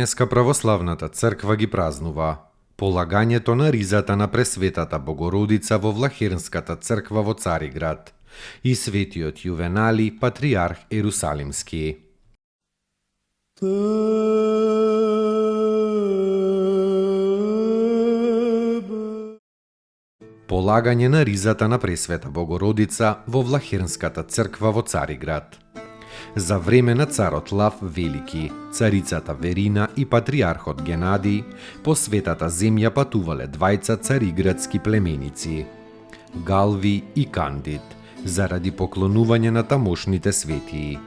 Денеска православната црква ги празнува полагањето на ризата на Пресветата Богородица во Влахернската црква во Цариград и светиот Јувенали, патријарх Ерусалимски. Полагање на ризата на Пресвета Богородица во Влахернската црква во Цариград. За време на царот Лав Велики, царицата Верина и патријархот Генадиј, по светата земја патувале двајца цариградски племеници, Галви и Кандид, заради поклонување на тамошните светии.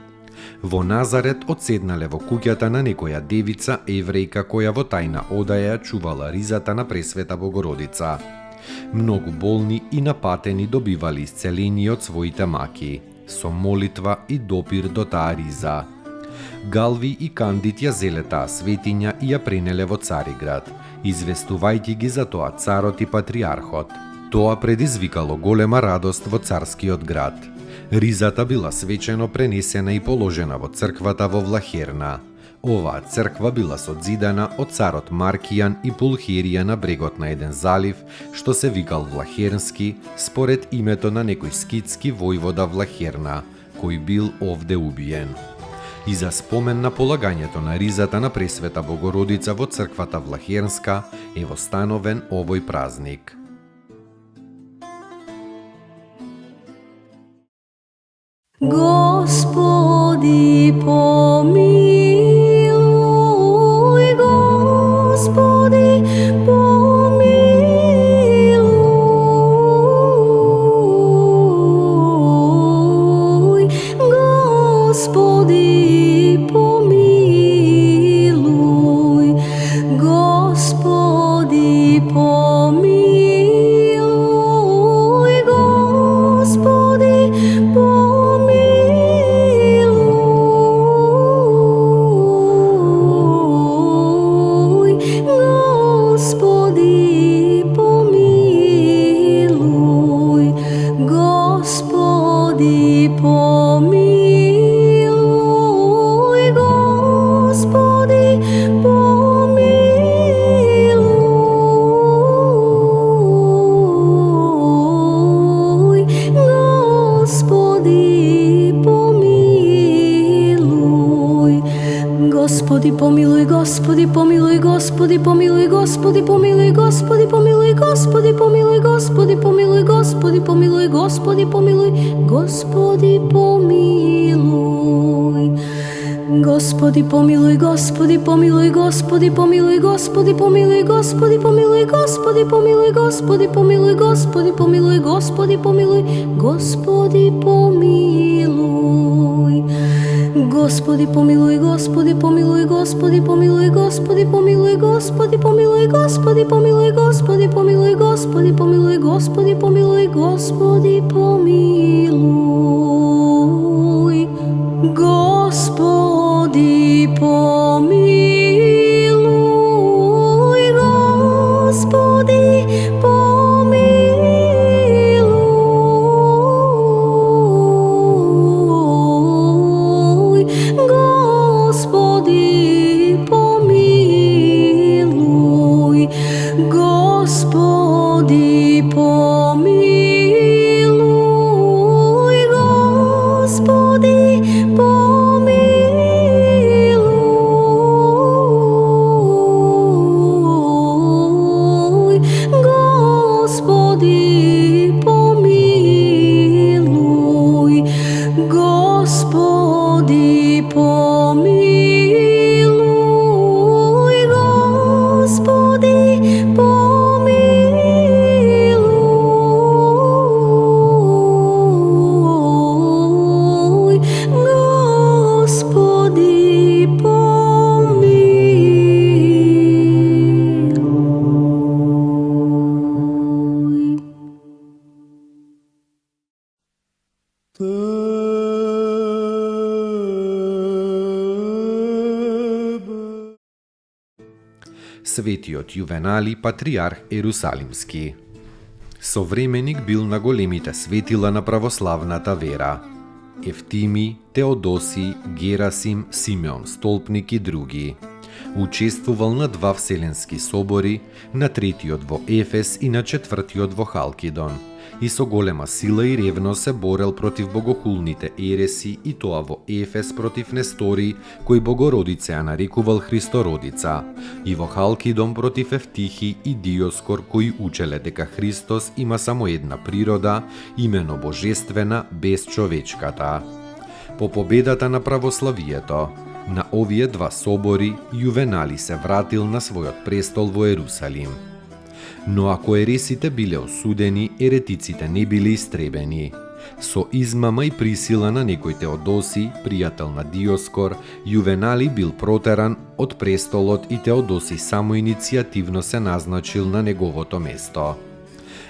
Во Назарет одседнале во куќата на некоја девица еврејка која во тајна одаја чувала ризата на Пресвета Богородица. Многу болни и напатени добивали исцеление од своите маки, со молитва и допир до таа риза. Галви и Кандид ја зеле таа светиња и ја пренеле во Цариград, известувајќи ги за тоа царот и патријархот. Тоа предизвикало голема радост во царскиот град. Ризата била свечено пренесена и положена во црквата во Влахерна. Оваа црква била созидана од царот Маркијан и Пулхерија на брегот на еден залив, што се викал Влахернски, според името на некој скитски војвода Влахерна, кој бил овде убиен. И за спомен на полагањето на ризата на Пресвета Богородица во црквата Влахернска е востановен овој празник. Господи, помилуј, Господи, помилуј, Господи, помилуј, Господи, помилуј, Господи, Господи, помилуј, Господи, помилуј, Господи, помилуј, Господи, помилуј, Господи, помилуј, Господи, помилуј, Господи, помилуј, Господи, помилуј, Господи, помилуј, Господи, помилуј. Господи, помилуј, Господи, помилуј, Господи, помилуј, Господи, помилуј, Господи, помилуј, Господи, помилуј, Господи, помилуј, Господи, помилуј, Господи, помилуј, Господи, помилуј. Господи, помилуј, Господи, помилуј, Господи, помилуј, Господи, помилуј, Господи, помилуј, Господи, помилуј, Господи, помилуј, Господи, помилуј, Господи, помилуј, Господи, помилуј. Господи, помилуј, Господи, Господи, помилуј, Светиот Јувенали, патриарх Ерусалимски. Современик бил на големите светила на православната вера. Евтими, Теодоси, Герасим, Симеон Столпник и други. Учествувал на 2 вселенски собори, на 3-тиот во Ефес и на 4-тиот во Халкидон, и со голема сила и ревност се борел против богохулните ереси, и тоа во Ефес против Нестори, кој Богородица ја нарекувал Христородица, и во Халкидон против Евтихи и Диоскор, кои учеле дека Христос има само една природа, имено божествена, без човечката. По победата на православието, на овие 2 собори, Јувенали се вратил на својот престол во Ерусалим. Но ако ересите биле осудени, еретиците не биле истребени. Со измама и присила на некој Теодоси, пријател на Диоскор, Јувенали бил протеран од престолот и Теодоси самоиницијативно се назначил на неговото место.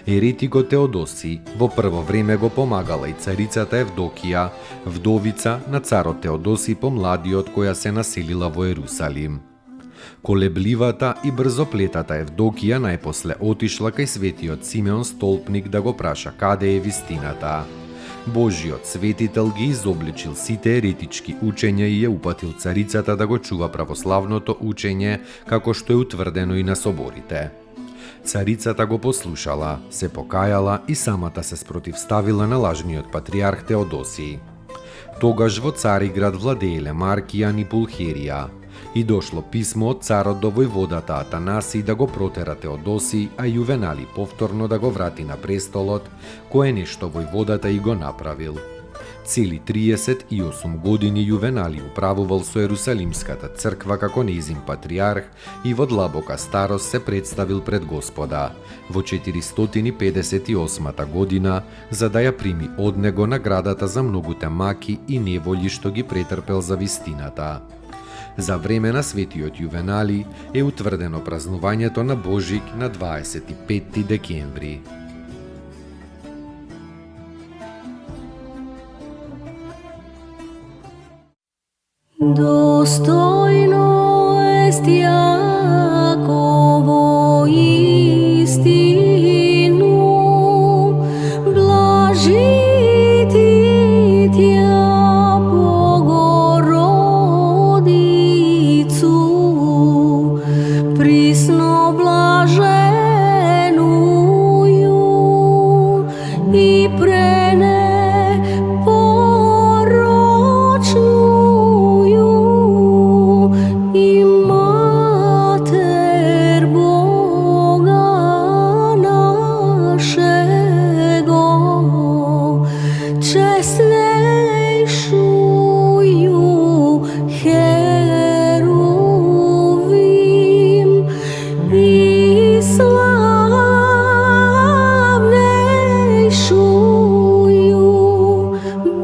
Еретикот Теодоси во прво време го помагала и царицата Евдокија, вдовица на царот Теодоси помладиот, која се населила во Ерусалим. Колебливата и брзоплетата Евдокија најпосле отишла кај светиот Симеон Столпник да го праша каде е вистината. Божиот светител ги изобличил сите еретички учења и ја упатил царицата да го чува православното учење, како што е утврдено и на соборите. Царицата го послушала, се покајала и самата се спротивставила на лажниот патриарх Теодосиј. Тогаш во Цариград владееле Маркијан и Пулхерија. И дошло писмо од царот до војводата Атанасиј да го протера Теодосиј, а Јувенали повторно да го врати на престолот, кое нешто војводата и го направил. Цели 38 години Јувенали управувал со Ерусалимската црква како нејзин патриарх и во длабока старост се представил пред Господа во 458 година, за да ја прими од него наградата за многуте маки и неволји што ги претрпел за вистината. За време на светиот Јувенали е утврдено празнувањето на Божик на 25 декември. Достойно est Јаково истину, блажити Тја Богородицу, присно блаженују и пренепорочнују и Матер Бога нашего, честнейшую Херувим и славнейшую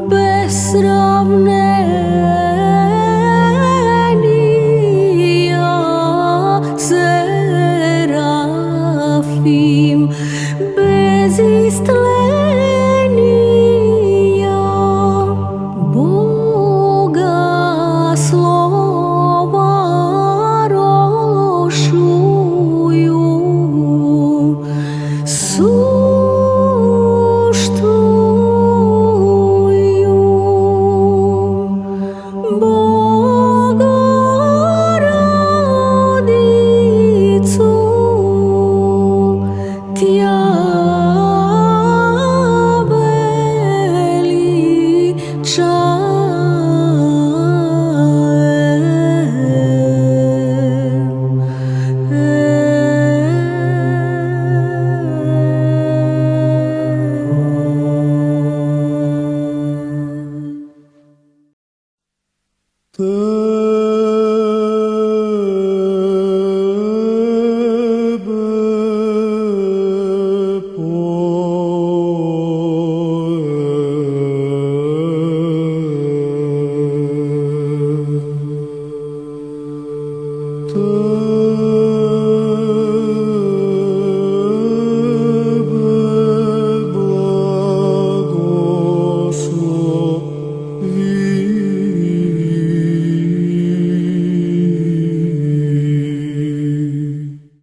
без сравнения Серафим, без истления Бога слова рошую, суштую Богородицу, Тја Tebe